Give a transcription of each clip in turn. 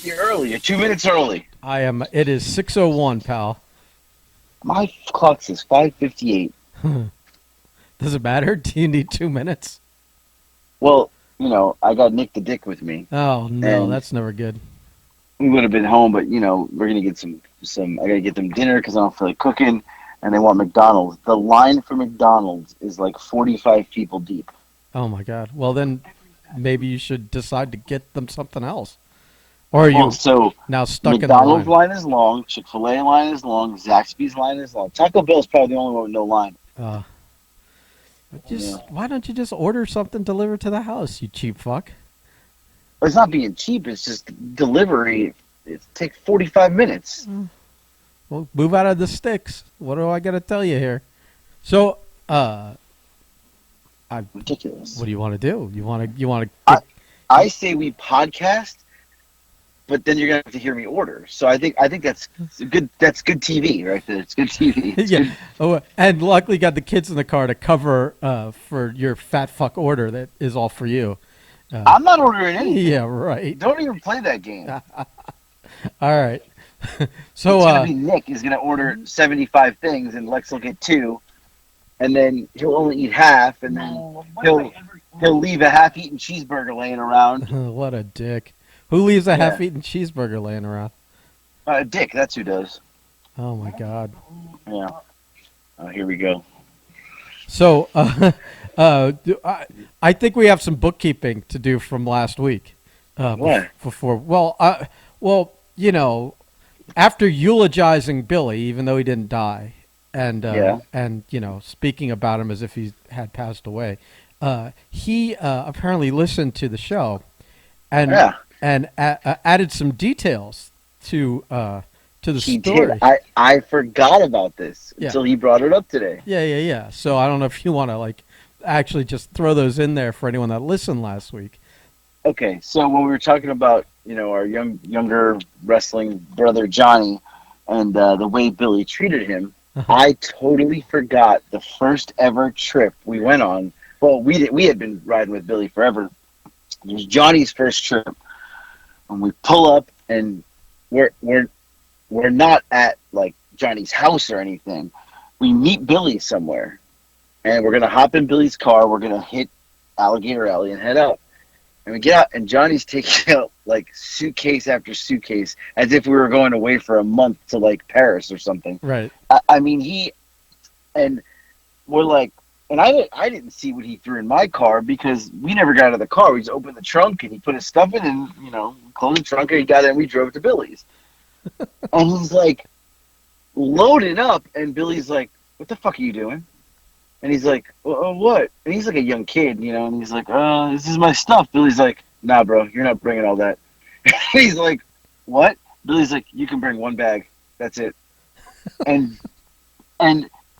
You're early. You're 2 minutes early. I am. It is 6:01, pal. My clock says 5:58. Does it matter? Do you need 2 minutes? Well, I got Nick the Dick with me, Oh no, and that's never good. we would have been home, but we're gonna get some. I gotta get them dinner because I don't feel like cooking, and they want McDonald's. The line for McDonald's is like 45 people deep. Oh my God. Well then, maybe you should decide to get them something else. Or are Well, you so now stuck in the McDonald's line? line is long, Chick-fil-A line is long, Zaxby's line is long. Taco Bell's probably the only one with no line. Uh, Yeah. why don't you just order something delivered to the house, you cheap fuck? It's not being cheap. It's just delivery. It takes 45 minutes. Well, move out of the sticks. What do I got to tell you here? So, Ridiculous. what do you want to do? You want to I say we podcast, but then you're gonna have to hear me order. So I think that's good. That's good TV right there. It's good TV. It's yeah. good. Oh, and luckily got the kids in the car to cover for your fat fuck order that is all for you. I'm not ordering anything. Yeah, right. Don't even play that game. All right. So, It's gonna be Nick is gonna order 75 things, and Lex will get two, and then he'll only eat half, and then he'll leave a half-eaten cheeseburger laying around. what a dick. Who leaves a Yeah. half-eaten cheeseburger laying around? Dick, that's who does. Oh my God. Yeah. Oh, here we go. So, I think we have some bookkeeping to do from last week. What? Before, well, after eulogizing Billy, even though he didn't die, and Yeah. and speaking about him as if he had passed away, he apparently listened to the show, and Yeah. added some details to the He story. did. I forgot about this Yeah. until he brought it up today. Yeah. So I don't know if you want to actually just throw those in there for anyone that listened last week. Okay, so when we were talking about our younger wrestling brother Johnny and the way Billy treated him, I totally forgot the first ever trip we went on. Well, we had been riding with Billy forever. It was Johnny's first trip, and we pull up, and we're not at like Johnny's house or anything. We meet Billy somewhere, and we're gonna hop in Billy's car. We're gonna hit Alligator Alley and head out. And we get out, and Johnny's taking out like suitcase after suitcase, as if we were going away for a month to like Paris or something. Right. I mean, we're like, and I didn't see what he threw in my car because we never got out of the car. We just opened the trunk and he put his stuff in, and closed the trunk, and he got in, and we drove to Billy's. And he's like loading up, and Billy's like, "What the fuck are you doing?" And he's like, what? And he's like a young kid, and he's like, this is my stuff. Billy's like, nah, bro, you're not bringing all that. He's like, what? Billy's like, you can bring one bag. That's it. And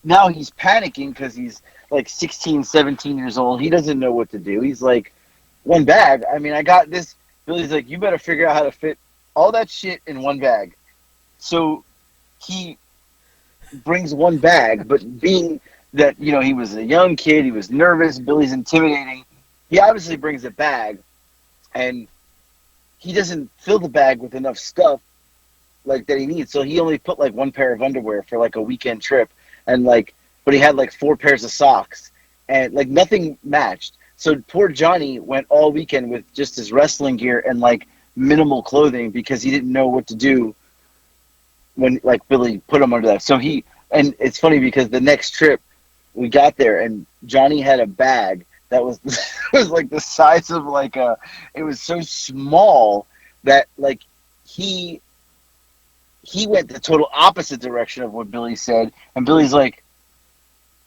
now he's panicking because he's like 16, 17 years old. He doesn't know what to do. He's like, one bag? I mean, I got this. Billy's like, you better figure out how to fit all that shit in one bag. So he brings one bag, but being that he was a young kid, he was nervous, Billy's intimidating, he obviously brings a bag, and he doesn't fill the bag with enough stuff like that he needs, so he only put like one pair of underwear for like a weekend trip, and but he had like 4 pairs of socks, and like nothing matched. So poor Johnny went all weekend with just his wrestling gear and like minimal clothing because he didn't know what to do when like Billy put him under that. So and it's funny because the next trip we got there, and Johnny had a bag that was was like the size of it was so small that like he went the total opposite direction of what Billy said, and Billy's like,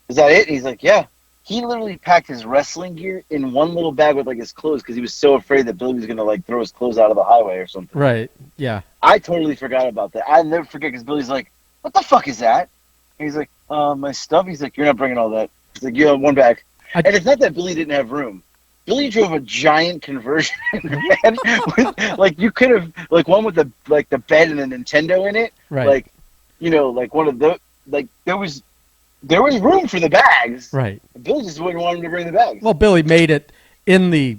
is that it? And he's like, yeah. He literally packed his wrestling gear in one little bag with like his clothes because he was so afraid that Billy was gonna like throw his clothes out of the highway or something. Right. Yeah. I totally forgot about that. I'll never forget because Billy's like, what the fuck is that? And he's like, my stuff. He's like, you're not bringing all that. He's like, you have one bag. And it's not that Billy didn't have room. Billy drove a giant conversion van with, like, you could have, like, one with the bed and the Nintendo in it. Right. Like, like one of the, like, there was room for the bags. Right. Billy just wouldn't want him to bring the bags. Well, Billy made it in the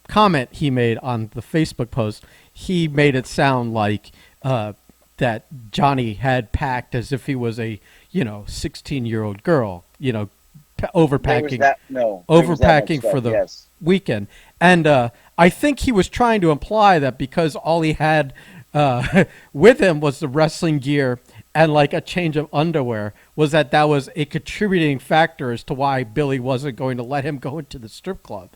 comment he made on the Facebook post. he made it sound like that Johnny had packed as if he was a 16-year-old girl, overpacking there was that much for stuff. the Yes. weekend. And I think he was trying to imply that because all he had with him was the wrestling gear and like a change of underwear, that was a contributing factor as to why Billy wasn't going to let him go into the strip club.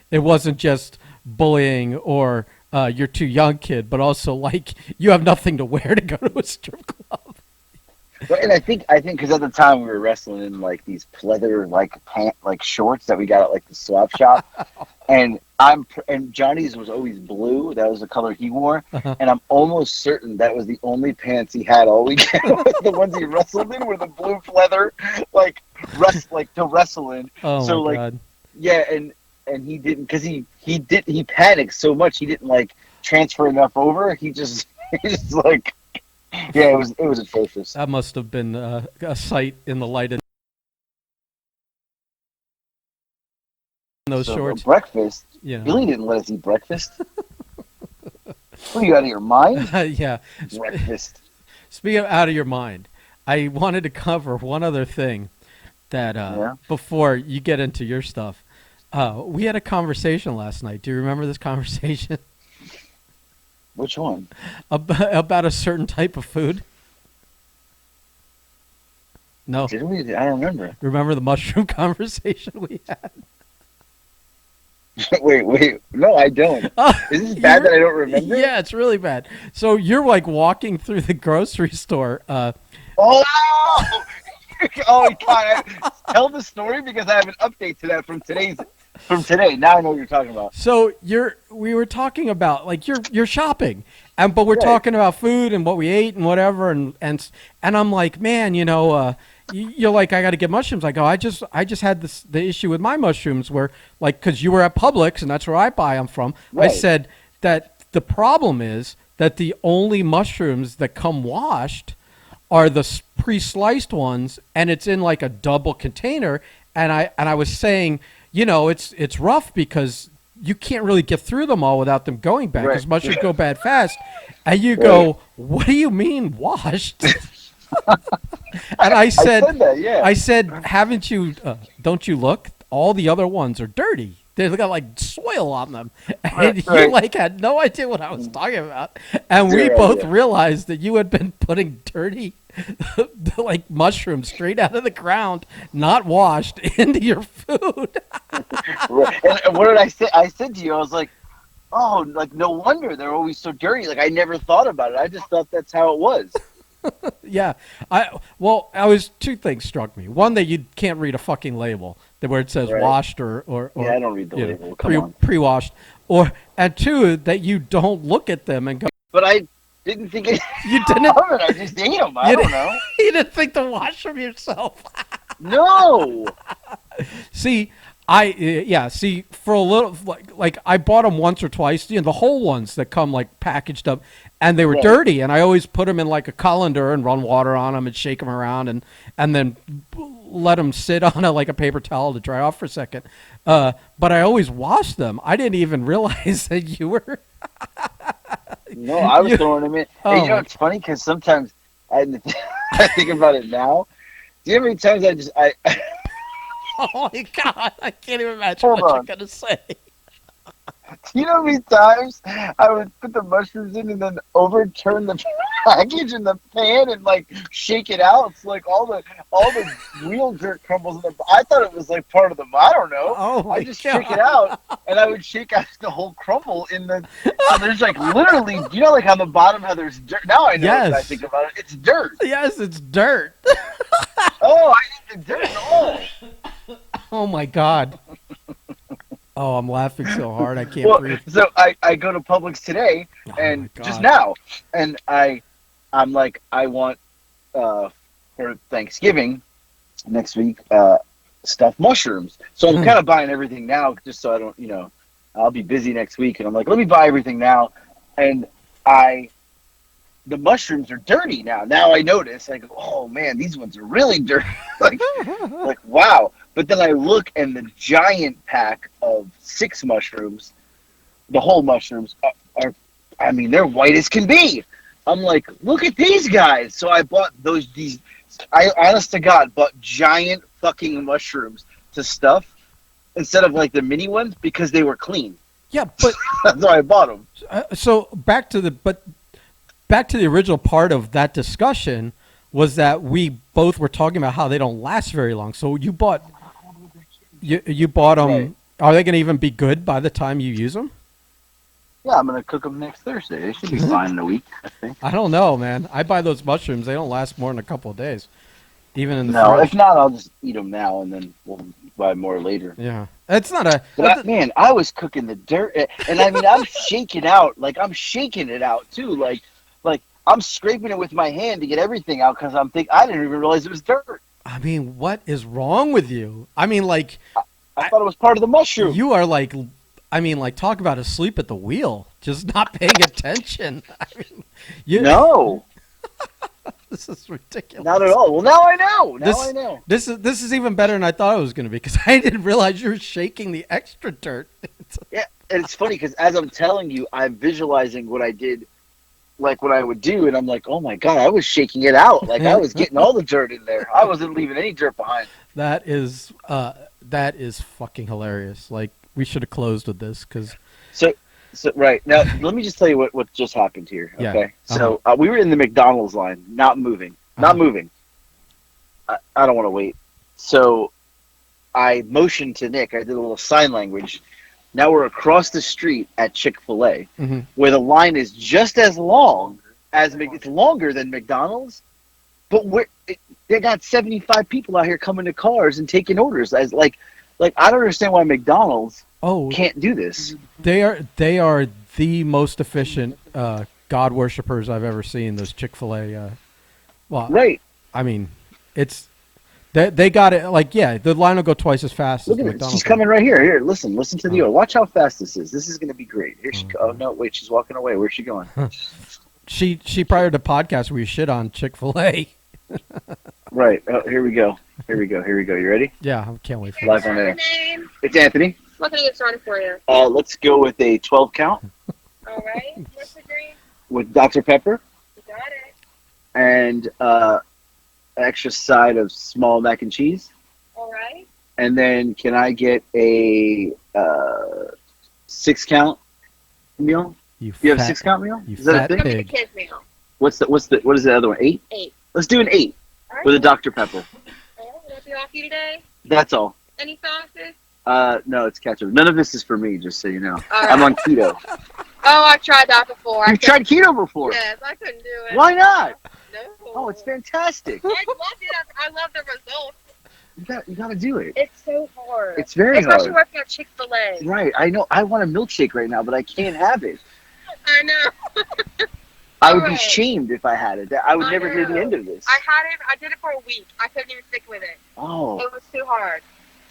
It wasn't just bullying or you're too young, kid, but also like you have nothing to wear to go to a strip club. But, and I think because at the time we were wrestling in like these pleather like shorts that we got at like the swap shop, and and Johnny's was always blue. That was the color he wore, Uh-huh. and I'm almost certain that was the only pants he had all weekend. The ones he wrestled in were the blue pleather, like to wrestle in. Oh So my like god. yeah, and he didn't because he panicked so much he didn't like transfer enough over. He just he just like yeah, it was atrocious. That must have been a sight in the light of those So shorts. breakfast, You Billy didn't let us eat breakfast. What are you out of your mind? Yeah. Breakfast. Speaking of out of your mind, I wanted to cover one other thing that Yeah. before you get into your stuff. We had a conversation last night. Do you remember this conversation Which one? about a certain type of food? No. Did we? I don't remember. Remember the mushroom conversation we had? Wait. No, I don't. Is this bad You're- that I don't remember? Yeah, it's really bad. So you're like walking through the grocery store. Oh! Oh, God. Tell the story because I have an update to that from today. Now I know what you're talking about. So we were talking about like you're shopping, but we're Right. talking about food and what we ate and whatever, and I'm like, man, you're like, I got to get mushrooms. I go, I just had the issue with my mushrooms where like because you were at Publix and that's where I buy them from. I Right. said that the problem is that the only mushrooms that come washed are the pre-sliced ones, and it's in like a double container. And I was saying, it's rough because you can't really get through them all without them going bad because Right. mushrooms go bad fast. And you Right. go, what do you mean washed? And I said, that, yeah. I said, haven't you? Don't you look? All the other ones are dirty. They've got like soil on them, and Right, you right. like had no idea what I was talking about. And we Zero both idea. realized that you had been putting dirty, like mushrooms straight out of the ground, not washed, into your food. Right. And what did I say? I said to you, I was like, oh, like no wonder they're always so dirty. Like I never thought about it. I just thought that's how it was. Yeah, I was two things struck me. One, that you can't read a fucking label where it says Right. washed or Yeah, I don't read the you know, label. Come on. pre-washed, and two, that you don't look at them and go, But I didn't think it. you didn't, I just ate them. I You don't didn't- know. you didn't think to wash them yourself. No. See, see, for a little, like I bought them once or twice, the whole ones that come like packaged up, and they were Right. dirty, and I always put them in like a colander and run water on them and shake them around and then let them sit on like a paper towel to dry off for a second. But I always wash them. I didn't even realize that you were. No, I was throwing them in. Oh. And it's funny because sometimes I think about it now. Do you know how many times I Oh my god! I can't even imagine Hold what on. you're gonna say. you know how many times I would put the mushrooms in and then overturn the package in the pan and like shake it out? It's like all the real dirt crumbles in the. I thought it was like part of the. I don't know. Oh my I just god! shake it out and I would shake out the whole crumble in the. So there's like literally, like on the bottom how there's dirt. Now I know Yes. when I think about it. It's dirt. Yes, it's dirt. Oh, I didn't dirt at all. Oh my god! Oh, I'm laughing so hard I can't breathe. So I go to Publix today Oh and my God. just now, and I'm like I want for Thanksgiving next week stuffed mushrooms. So I'm kind of buying everything now just so I don't I'll be busy next week, and I'm like, let me buy everything now, and the mushrooms are dirty now. Now I notice, I go, oh man, these ones are really dirty. like wow. But then I look, and the giant pack of 6 mushrooms, the whole mushrooms, are I mean, they're white as can be. I'm like, look at these guys. So I bought these. I honest to God bought giant fucking mushrooms to stuff instead of like the mini ones because they were clean. Yeah, but That's why I bought them. so back to the original part of that discussion was that we both were talking about how they don't last very long. So you bought them. Right. Are they going to even be good by the time you use them? Yeah, I'm gonna cook them next Thursday. They should be fine in a week, I think. I don't know, man. I buy those mushrooms. They don't last more than a couple of days, even in the No, fridge. if not, I'll just eat them now and then we'll buy more later. Yeah, it's not a. But man, I was cooking the dirt, and I mean, I'm shaking out, like I'm shaking it out too, like I'm scraping it with my hand to get everything out because I didn't even realize it was dirt. I mean, what is wrong with you? I mean, like I thought it was part of the mushroom. you are like, I mean, like talk about asleep at the wheel, just not paying attention. I mean, No, this is ridiculous. not at all. Well, now I know. Now This I know. this is even better than I thought it was going to be because I didn't realize you were shaking the extra dirt. Yeah, and it's funny because as I'm telling you, I'm visualizing what I did, like what I would do, and I'm like, oh my god, I was shaking it out, like I was getting all the dirt in there. I wasn't leaving any dirt behind. That is fucking hilarious. Like we should have closed with this because So right now, let me just tell you what just happened here. Yeah. Okay, so we were in the McDonald's line, not moving, not moving. I don't want to wait. So I motioned to Nick. I did a little sign language. Now we're across the street at Chick-fil-A, where the line is just as long as it's longer than McDonald's, but they got 75 people out here coming to cars and taking orders. As like I don't understand why McDonald's can't do this. They are the most efficient God worshippers I've ever seen. Those Chick-fil-A. Well, Right. I mean, it's they got it. Like, yeah, the line will go twice as fast Look as at the it. McDonald's. She's coming right here. Here, listen to the order. Watch how fast this is. This is going to be great. Here she. Oh no, wait, she's walking away. Where's she going? She prior to podcast where you shit on Chick-fil-A. Right. Oh, here we go. Here we go. You ready? Yeah, I can't wait for Live this. on air. It's Anthony. What can I get started for you? Let's go with a 12 count All right. What's the drink? with Dr. Pepper You got it. and an extra side of small mac and cheese. All right. And then can I get a 6 count meal? You You have a fat- 6 count meal? you Is that a fat thing? Come to the pig. kids meal. What is the other one? 8? 8. Let's do an 8 All right. with a Dr. Pepper. All right. Will that be all for you today? That's all. Any sauces? No, it's ketchup. None of this is for me, just so you know. All right. I'm on keto. Oh, I tried that before. You've tried keto before? Yes, I couldn't do it. Why not? No. Oh, it's fantastic. I loved it. I love the results. You gotta do it. It's so hard. It's very Especially hard. working at Chick-fil-A. Right, I know. I want a milkshake right now, but I can't have it. I know. I would be Right. shamed if I had it. I would I never hear the know. end of this. I had it. I did it for a week. I couldn't even stick with it. Oh, It was too hard.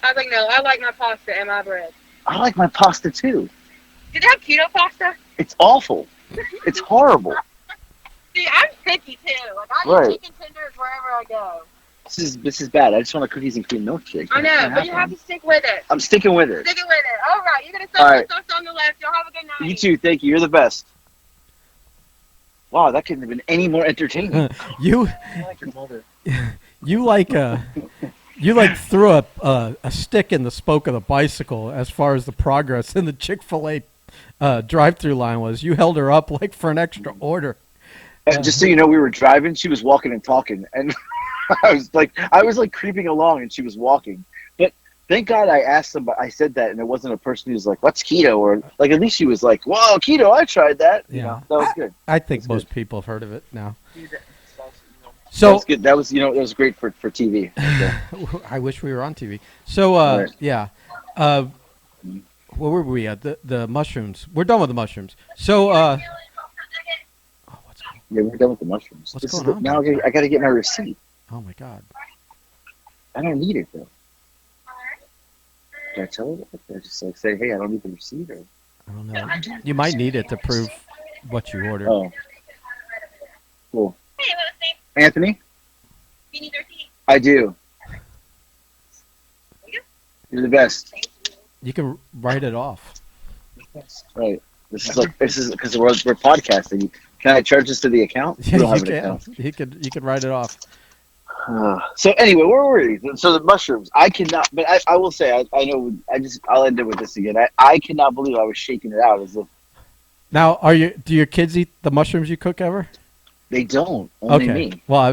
I was like, no, I like my pasta and my bread. I like my pasta too. Did they have keto pasta? It's awful. It's horrible. See, I'm picky too. Like I Right. eat chicken tenders wherever I go. This is bad. I just want a cookies and cream milkshake. I know, Can't but you have to stick with it. I'm sticking with it. Stick it with it. All right, you're gonna All start right. with us on the left. Y'all have a good night. You too. Thank you. You're the best. Wow, that couldn't have been any more entertaining. You I like your mother. you like threw a stick in the spoke of the bicycle as far as the progress in the Chick-fil-A drive-through line was. You held her up like for an extra order. And just so you know, we were driving. She was walking and talking, and I was like creeping along, and she was walking. But thank God I asked somebody. I said that, and it wasn't a person who's like, "What's keto?" Or like at least she was like, "Whoa, keto! I tried that." You know, that was good. I think That's most good. people have heard of it now. That So was good. That was that was great for TV. So, I wish we were on TV. So Right. yeah, where were we at? The mushrooms. We're done with the mushrooms. So oh, what's going? yeah, we're done with the mushrooms. What's This is going on now I got to get my receipt. Oh my God. I don't need it though. Did I tell her? Did I just like say, "Hey, I don't need the receipt"? Or I don't know. You might need it to prove what you ordered. oh, cool. Hey, what's the name? Anthony, You need your tea. I do. You're the best. You can write it off. Right. This is because we're podcasting. Can I charge this to the account? We don't have You an can. You can write it off. account. So anyway, where were we? So the mushrooms. I cannot. But I will say I know. I'll end it with this again. I cannot believe I was shaking it out as if Now, do your kids eat the mushrooms you cook ever? they don't. Only Okay. me. Well, I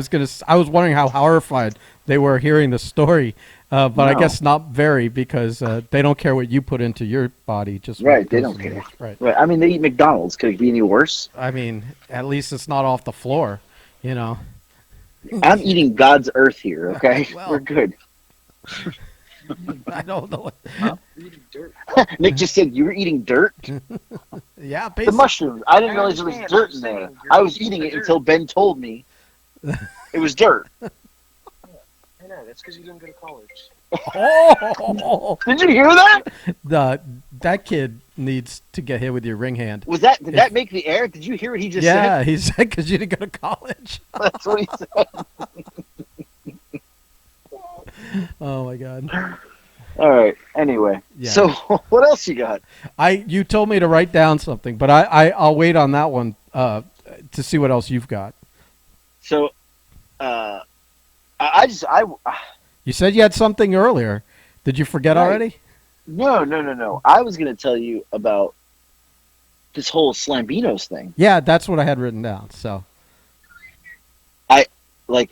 was wondering how horrified they were hearing the story, but I No. guess not very because they don't care what you put into your body. Just what Right. They goes don't in care. yours. Right. Right. I mean, they eat McDonald's. Could it be any worse? I mean, at least it's not off the floor. You know. I'm eating God's earth here. Okay, Well. we're good. I don't know. Eating dirt. Nick just said you were eating dirt. Yeah, The basically. mushrooms. I didn't I realize there was understand, dirt I'm in there. saying you're I was eating eating it dirt. until Ben told me it was dirt. I know, that's because you didn't go to college. Oh, Did you hear that? that kid needs to get hit with your ring hand. Did that make the air? Did you hear what he just Yeah, he said because you didn't go to college. said? That's what he said. Oh my god. All right. Anyway, Yeah. so what else you got? You told me to write down something, but I'll wait on that one to see what else you've got. So, I You said you had something earlier. Did you forget Right. already? no. I was gonna tell you about this whole Slambinos thing. Yeah, that's what I had written down. So Like,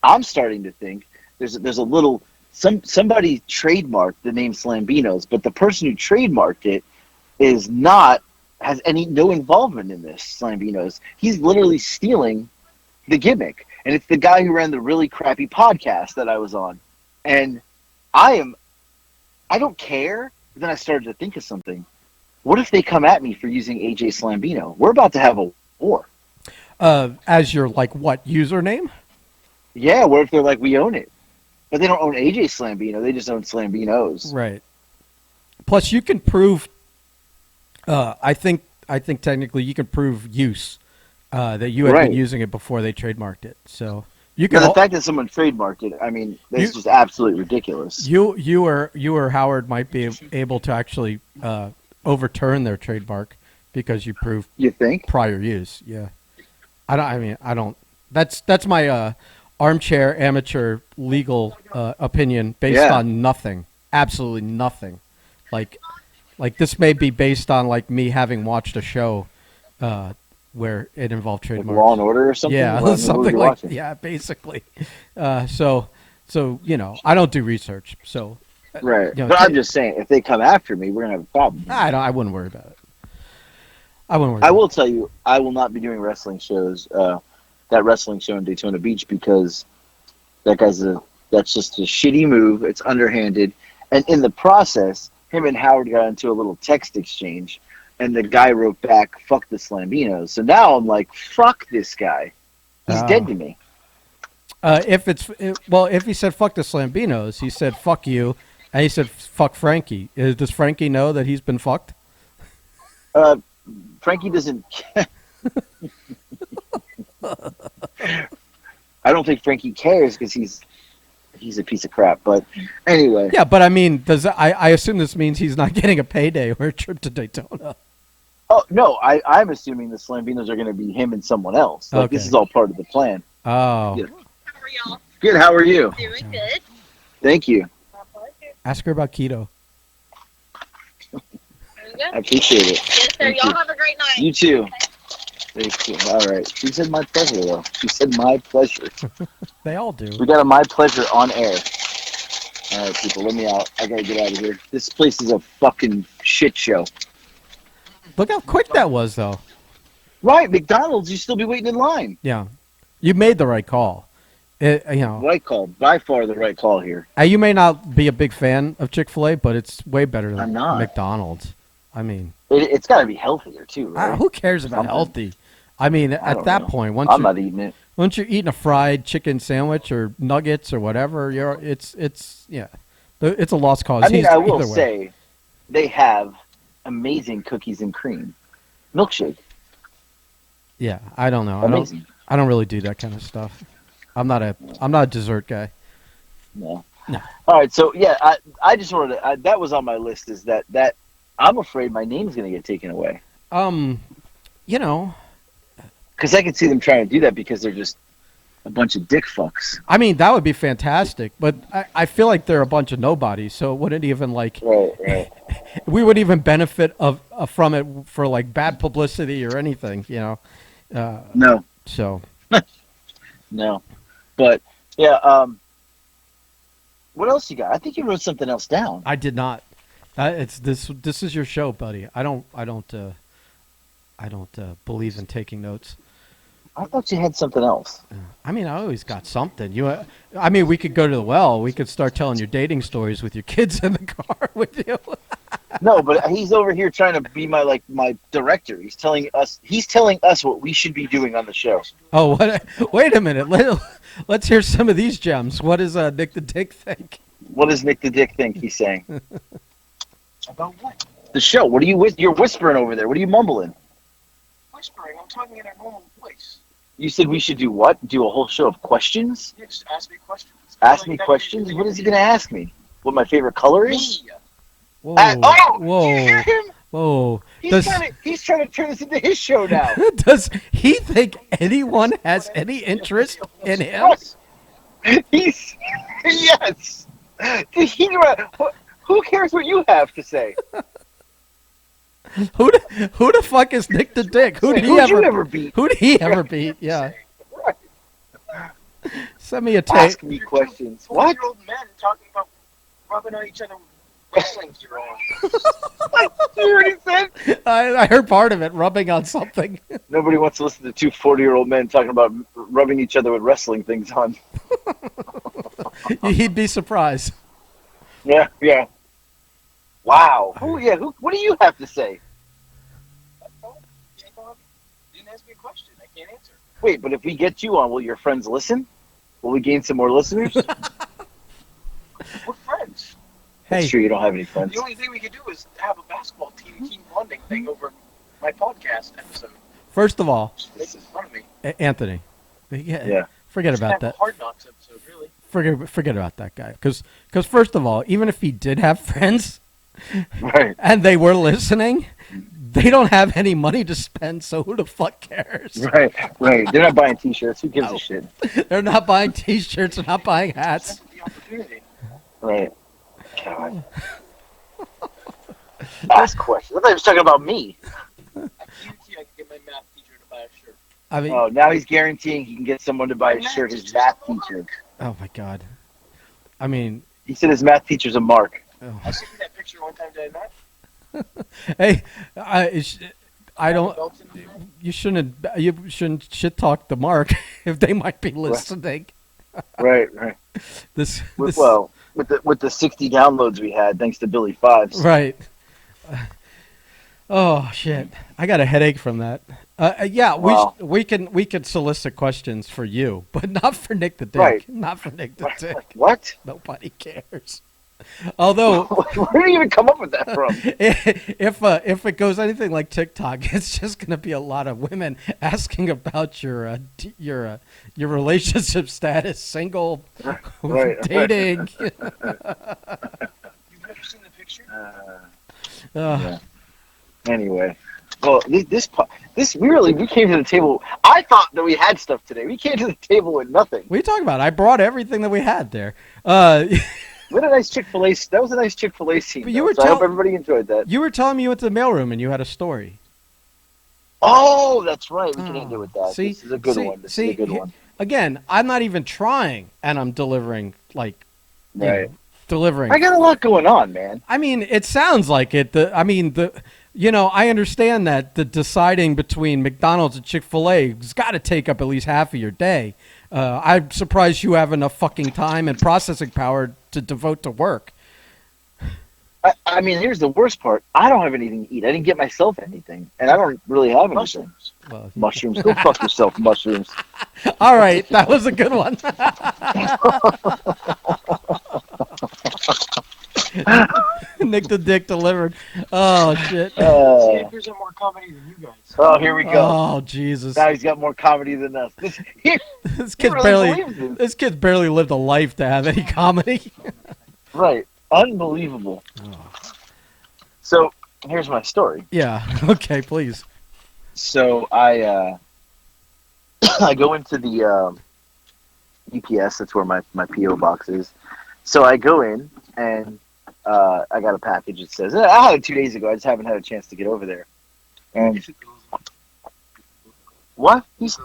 I'm starting to think there's a little somebody trademarked the name Slambinos, but the person who trademarked it has no involvement in this Slambinos. He's literally stealing the gimmick, and it's the guy who ran the really crappy podcast that I was on. And I don't care. But then I started to think of something. What if they come at me for using AJ Slambino? We're about to have a war. as your like what username? Yeah, what if they're like, we own it? But they don't own AJ Slambino. They just own Slambinos. Right. Plus, you can prove. I think technically you can prove use that you had Right. been using it before they trademarked it. So you But can. the fact that someone trademarked it, I mean, that's just absolutely ridiculous. You or Howard might be able to actually overturn their trademark because you proved You think? prior use. Yeah. I don't. That's my armchair amateur legal opinion based Yeah. on nothing. Absolutely nothing. Like this may be based on like me having watched a show where it involved Like trademarks. Law and Order or something? Yeah, What something were you like watching? yeah, basically. So I don't do research, so Right. You know, But I'm just saying, if they come after me, we're going to have a problem. I wouldn't worry about it. I will tell you, I will not be doing wrestling shows, that wrestling show in Daytona Beach, because that's just a shitty move. It's underhanded. And in the process, him and Howard got into a little text exchange, and the guy wrote back, fuck the Slambinos. So now I'm like, fuck this guy. He's dead to me. If he said fuck the Slambinos, he said fuck you, and he said fuck Frankie. Does Frankie know that he's been fucked? Frankie doesn't. I don't think Frankie cares because he's a piece of crap. But anyway, Yeah, but I mean, I assume this means he's not getting a payday or a trip to Daytona. oh no, I'm assuming the Slambinos are going to be him and someone else. Like this Okay. is all part of the plan. Oh, Yeah. How are y'all? Good. How are you? Doing good. Thank you. My pleasure. ask her about keto. There you I go. appreciate it. Yes, sir. Thank Y'all you. have a great night. You too. Thank you. All right. She said my pleasure though. She said my pleasure. They all do. We got a my pleasure on air. All right, people. Let me out. I gotta get out of here. This place is a fucking shit show. Look how quick that was, though. Right, McDonald's. You still be waiting in line. Yeah, you made the right call. Right call. By far the right call here. You may not be a big fan of Chick-fil-A, but it's way better I'm than not. McDonald's. I mean, It's got to be healthier too, right? who cares about Something. healthy? I mean, I at don't that know. point, I'm not eating it. once you're eating a fried chicken sandwich or nuggets or whatever, it's a lost cause. I mean, I will either way. say they have amazing cookies and cream milkshake. Yeah, I don't know. Amazing. I don't really do that kind of stuff. I'm not a dessert guy. No. No. All right. So yeah, I just wanted to. That was on my list. Is that I'm afraid my name's going to get taken away. You know, Because I can see them trying to do that because they're just a bunch of dick fucks. I mean, that would be fantastic, but I feel like they're a bunch of nobodies, so it wouldn't even like Right. we would even benefit from it for like bad publicity or anything, you know. No, So no. But yeah. What else you got? I think you wrote something else down. I did not. It's this. This is your show, buddy. I don't believe in taking notes. I thought you had something else. I mean, I always got something. I mean, we could go to the well. We could start telling your dating stories with your kids in the car with you. No, but he's over here trying to be my director. He's telling us what we should be doing on the show. Oh, what? Wait a minute. Let's hear some of these gems. What does Nick the Dick think? What does Nick the Dick think? He's saying About what? the show. What are you're whispering over there? What are you mumbling? Whispering. I'm talking in a normal voice. You said we should do what? Do a whole show of questions? Yeah, just ask me questions. Ask me questions? What is he going to ask me? What my favorite color is? Me. Whoa, Do you hear him? whoa. He's trying to turn this into his show now. Does he think anyone has any interest in him? Yes. He's yes. Who cares what you have to say? Who the fuck is Nick the Dick? Who did he Who'd you ever ever beat? Who did he ever beat? Yeah. Right. Send me a tape. Ask me questions. What? 40-year-old men talking about rubbing on each other wrestling gear on. You heard he said? I heard part of it, rubbing on something. Nobody wants to listen to two 40-year-old men talking about rubbing each other with wrestling things on. He'd be surprised. Yeah. Wow. What do you have to say? Didn't ask me a question. I can't answer. Wait, but if we get you on, will your friends listen? Will we gain some more listeners? We're friends. Hey, That's true, you don't have any friends. The only thing we could do is have a basketball team bonding thing over my podcast episode. first of all, Just make it in front of me. Anthony. Yeah. Yeah. Forget Just about have that. a Hard Knocks episode, really. Forget about that guy. Because first of all, even if he did have friends Right. and they were listening, they don't have any money to spend. So who the fuck cares? Right. They're not buying T-shirts. Who gives a shit? They're not buying T-shirts. They're not buying hats. That's the opportunity. Right. God. Ask questions. I thought he was talking about me. I guarantee I can get my math teacher to buy a shirt. I mean, Oh, now he's guaranteeing he can get someone to buy his shirt. His math teacher. oh my god. I mean, He said his math teacher's a mark. I sent you that picture one time, did I not? hey, I don't. Belts in the back? You shouldn't shit talk the mark if they might be listening. Right. This With the 60 downloads we had, thanks to Billy Fives. right. Oh shit! I got a headache from that. Yeah, Wow. we can solicit questions for you, but not for Nick the Dick. Right. Not for Nick the Dick. What? Nobody cares. Although, Where did you even come up with that from? if it goes anything like TikTok, it's just gonna be a lot of women asking about your relationship status, single, Right. dating. You've never seen the picture? Yeah. Anyway, well, we came to the table. I thought that we had stuff today. We came to the table with nothing. What are you talking about? I brought everything that we had there. We had a nice Chick-fil-A. That was a nice Chick-fil-A scene. But you though, were so I hope everybody enjoyed that. You were telling me you went to the mailroom and you had a story. Oh, that's right. We can end it with that. See, This is a good one. This is a good one. Again, I'm not even trying, and I'm delivering you know, Right. delivering. I got a lot going on, man. I mean, it sounds like it. I understand that the deciding between McDonald's and Chick-fil-A has got to take up at least half of your day. I'm surprised you have enough fucking time and processing power to devote to work. I mean, here's the worst part. I don't have anything to eat. I didn't get myself anything, and I don't really have anything. Mushrooms. Well, Mushrooms. Go fuck yourself, mushrooms. all right, that was a good one. Nick the Dick delivered. Oh shit. Sanders are more comedy than you guys. Oh, here we go. Oh Jesus. Now he's got more comedy than us. This He kid's really barely. believes this. This kid's barely lived a life to have any comedy. Right. Unbelievable. Oh. So, here's my story. Yeah. Okay, please. So I I go into the UPS. That's where my PO box is. So I go in and I got a package. It says I had it 2 days ago. I just haven't had a chance to get over there. And what? He's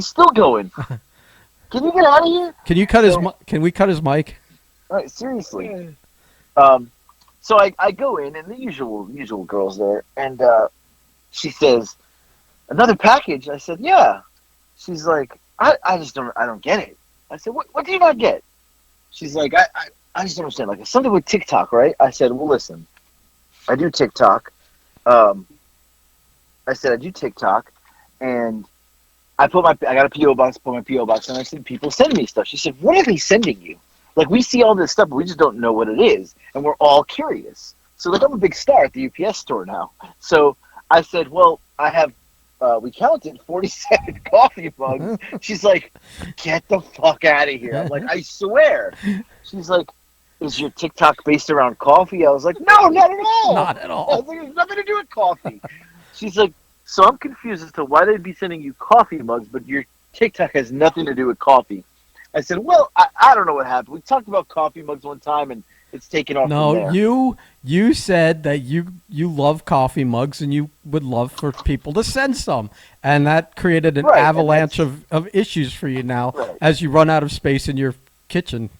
still going. Can you get out of here? Can you cut So, Can we cut his mic? all right, seriously. So I go in and the usual girls there, and she says another package. I said yeah. She's like I just don't get it. I said what do you not get? She's like I just don't understand. Like it's something with TikTok, right? I said well listen, I do TikTok. I said I do TikTok, and I got a PO box, put my PO box, and I said people send me stuff. She said what are they sending you? Like we see all this stuff, but we just don't know what it is, and we're all curious. So like I'm a big star at the UPS store now. So I said, well, I have we counted 47 coffee mugs. She's like, get the fuck out of here. I'm like, I swear. She's like, is your TikTok based around coffee? I was like, no, not at all. Not at I all. was like, it has nothing to do with coffee. She's like, so I'm confused as to why they'd be sending you coffee mugs, but your TikTok has nothing to do with coffee. I said, well, I don't know what happened. We talked about coffee mugs one time, and it's taken off from No, there. you said that you love coffee mugs and you would love for people to send some, and that created an Right, and avalanche of issues for you now Right. as you run out of space in your kitchen.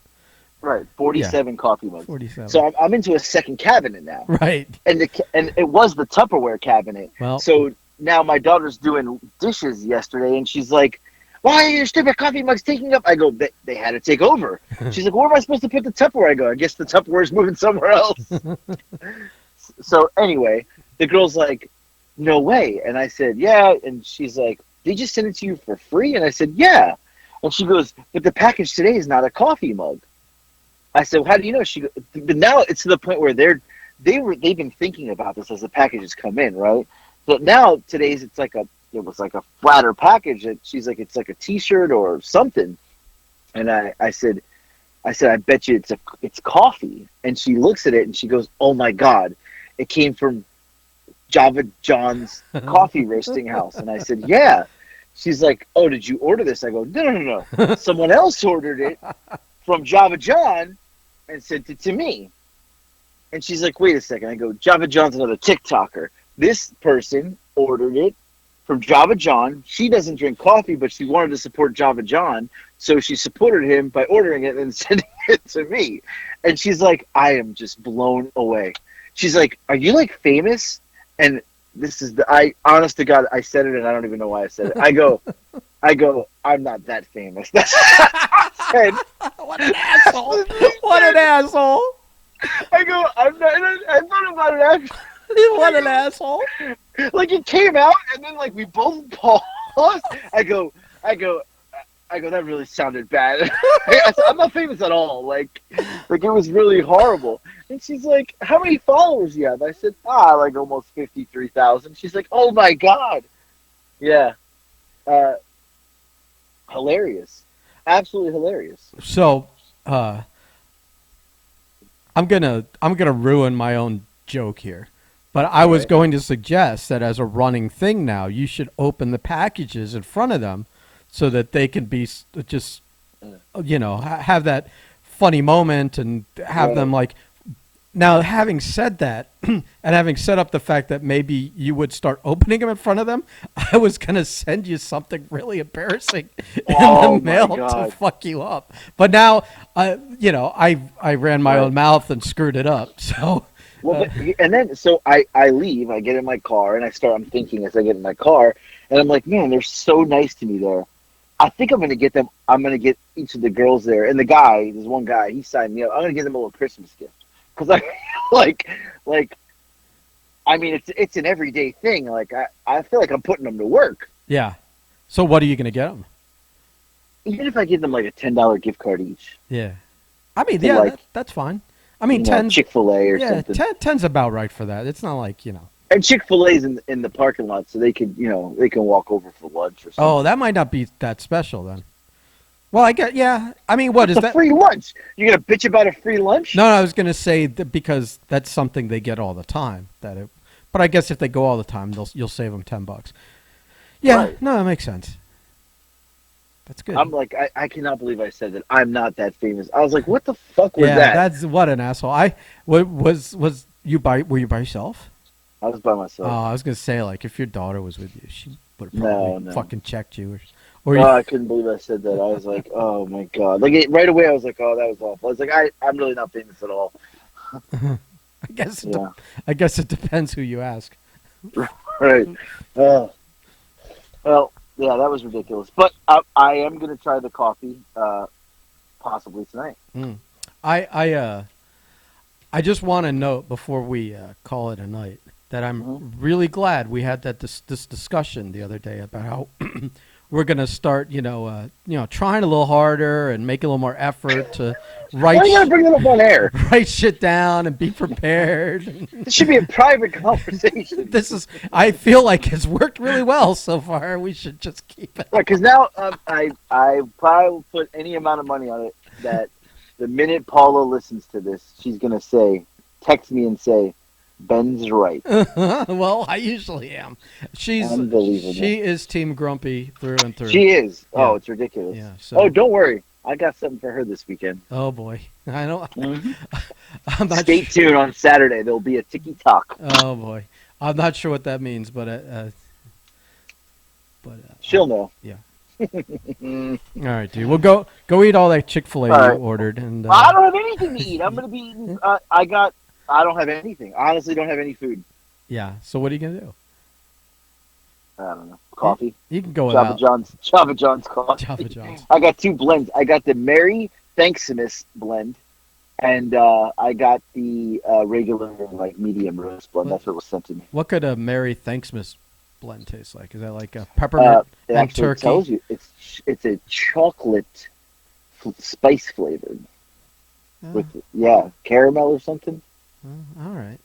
Right, 47 coffee mugs. 47. So I'm into a second cabinet now. Right. And it was the Tupperware cabinet. Well- so now my daughter's doing dishes yesterday, and she's like, "Why are your stupid coffee mugs taking up?" I go, "They had to take over." She's like, "Where am I supposed to put the Tupperware?" I go, "I guess the Tupperware's moving somewhere else." So anyway, the girl's like, "No way," and I said, "Yeah," and she's like, "They just sent it to you for free?" And I said, "Yeah," and she goes, "But the package today is not a coffee mug." I said, well, "How do you know?" She goes, "But now it's to the point where they've been thinking about this as the packages come in, right? But now today's it was like a flatter package. And she's like, it's like a T-shirt or something." And I said, "I bet you it's coffee." And she looks at it and she goes, "Oh my God, it came from Java John's coffee roasting house." And I said, "Yeah." She's like, "Oh, did you order this?" I go, No. Someone else ordered it from Java John and sent it to me." And she's like, "Wait a second." I go, "Java John's another TikToker. This person ordered it from Java John. She doesn't drink coffee, but she wanted to support Java John, so she supported him by ordering it and sending it to me." And she's like, "I am just blown away." She's like, "Are you like famous?" And this is honest to God, I said it and I don't even know why I said it. I go, "I'm not that famous." That's what I said. What an asshole! What an asshole! I go, "I'm not." And I thought about it after. What an asshole! Like it came out, and then like we both paused. I go. That really sounded bad. I said, "I'm not famous at all. Like it was really horrible." And she's like, "How many followers do you have?" I said, like almost 53,000. She's like, "Oh my God." Yeah. Hilarious. Absolutely hilarious. So, I'm gonna ruin my own joke here, but I was Right. going to suggest that as a running thing now, you should open the packages in front of them so that they can be just, have that funny moment and have Right. them like. Now, having said that, and having set up the fact that maybe you would start opening them in front of them, I was going to send you something really embarrassing in Oh, the my mail to God. fuck you up. But now, I ran my Right. own mouth and screwed it up. So, Well, and then so I leave. I get in my car and I'm thinking as I get in my car, and I'm like, man, they're so nice to me there. I think I'm gonna get them. I'm gonna get each of the girls there, and there's one guy. He signed me up. I'm gonna give them a little Christmas gift because I like. I mean, it's an everyday thing. Like I feel like I'm putting them to work. yeah. So what are you going to get them? Even if I give them like a $10 gift card each, Yeah. I mean, To, yeah, like, that's fine. I mean, you know, 10's, Chick-fil-A or yeah, something. 10's about right for that. It's not like, And Chick-fil-A's in the parking lot, so they can walk over for lunch or something. Oh, that might not be that special then. Well, I get, yeah. I mean, what is It's a that? free lunch. You gonna bitch about a free lunch? No, I was going to say that because that's something they get all the time. But I guess if they go all the time, you'll save them $10. Yeah, Right. no, that makes sense. That's good. I'm like, I cannot believe I said that. I'm not that famous. I was like, what the fuck was yeah, that? that's what an asshole. Was you were you by yourself? I was by Oh, myself. I was going to say like if your daughter was with you, she would have No, probably no. fucking checked you or Oh, you, I couldn't believe I said that. I was like, oh my god. Like right away, I was like, oh, that was awful. I was like, I'm really not famous at all. I guess Yeah. I guess it depends who you ask. Right. Well, yeah, that was ridiculous. But I am gonna try the coffee, possibly tonight. I just want to note before we call it a night that I'm really glad we had this discussion the other day about how we're gonna start, trying a little harder and make a little more effort to Why are you gonna bring it up on air? write shit down and be prepared. This should be a private conversation. I feel like it's worked really well so far. We should just keep it. Because now I probably will put any amount of money on it that the minute Paula listens to this, she's gonna text me and say, Ben's right. Well, I usually am. Unbelievable. She is Team Grumpy through and through. She is. Yeah. Oh, it's ridiculous. Yeah. So, Oh, don't worry. I got something for her this weekend. oh boy, I know. Mhm. I'm not Stay tuned on Saturday. There'll be a tiki talk. Oh boy, I'm not sure what that means, but She'll know. yeah. Mm. All right, dude. Well, go eat all that Chick-fil-A All you right. ordered, and I don't have anything to eat. I'm gonna be eating. I don't have anything. I honestly don't have any food. yeah. So what are you gonna do? I don't know. Coffee. You can go Java without John's coffee. Java John's. I got 2 blends. I got the Merry Thanksmas blend, and I got the regular medium roast blend. That's what was sent to me. What could a Merry Thanksmas blend taste like? Is that like a peppermint It and actually turkey? tells you it's a chocolate spice flavored Oh, with caramel or something all right.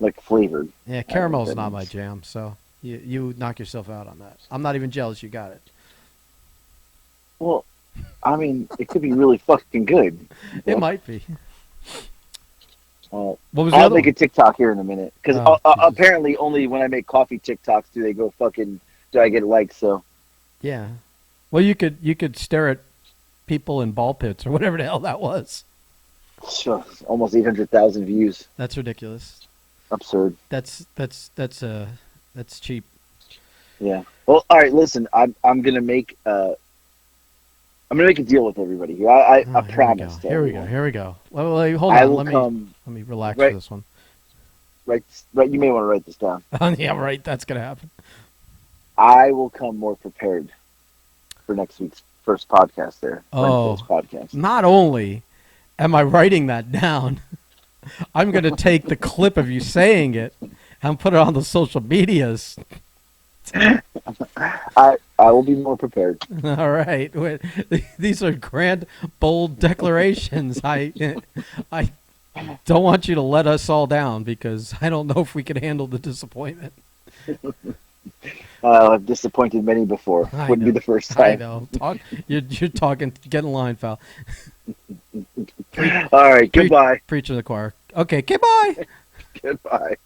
like flavored. Yeah, that caramel's not my means. jam, so you knock yourself out on that. I'm not even jealous you got it. Well, I mean, it could be really fucking good. It might be. What was the I'll other make one? a TikTok here in a minute because Oh, Jesus. apparently only when I make coffee TikToks do they go fucking. Do I get likes? So Yeah. Well, you could stare at people in ball pits or whatever the hell that was. sure, almost 800,000 views. That's ridiculous. Absurd. That's cheap. Yeah. Well, all right. Listen, I'm gonna make a deal with everybody here. I Oh, promise. Here we go. Here we go. Well, hold I on. will Let come. me relax right- for this one. Right. You may want to write this down. Yeah, right. That's gonna happen. I will come more prepared for next week's first podcast. Oh. Wednesday's podcast. Not only am I writing that down, I'm gonna take the clip of you saying it and put it on the social medias. I will be more prepared. All right. These are grand, bold declarations. I don't want you to let us all down because I don't know if we can handle the disappointment. I've disappointed many before. I Wouldn't be know. the first I time. know. You're talking. Get in line, pal. All right. Goodbye. Preaching the choir. Okay. Goodbye. Goodbye.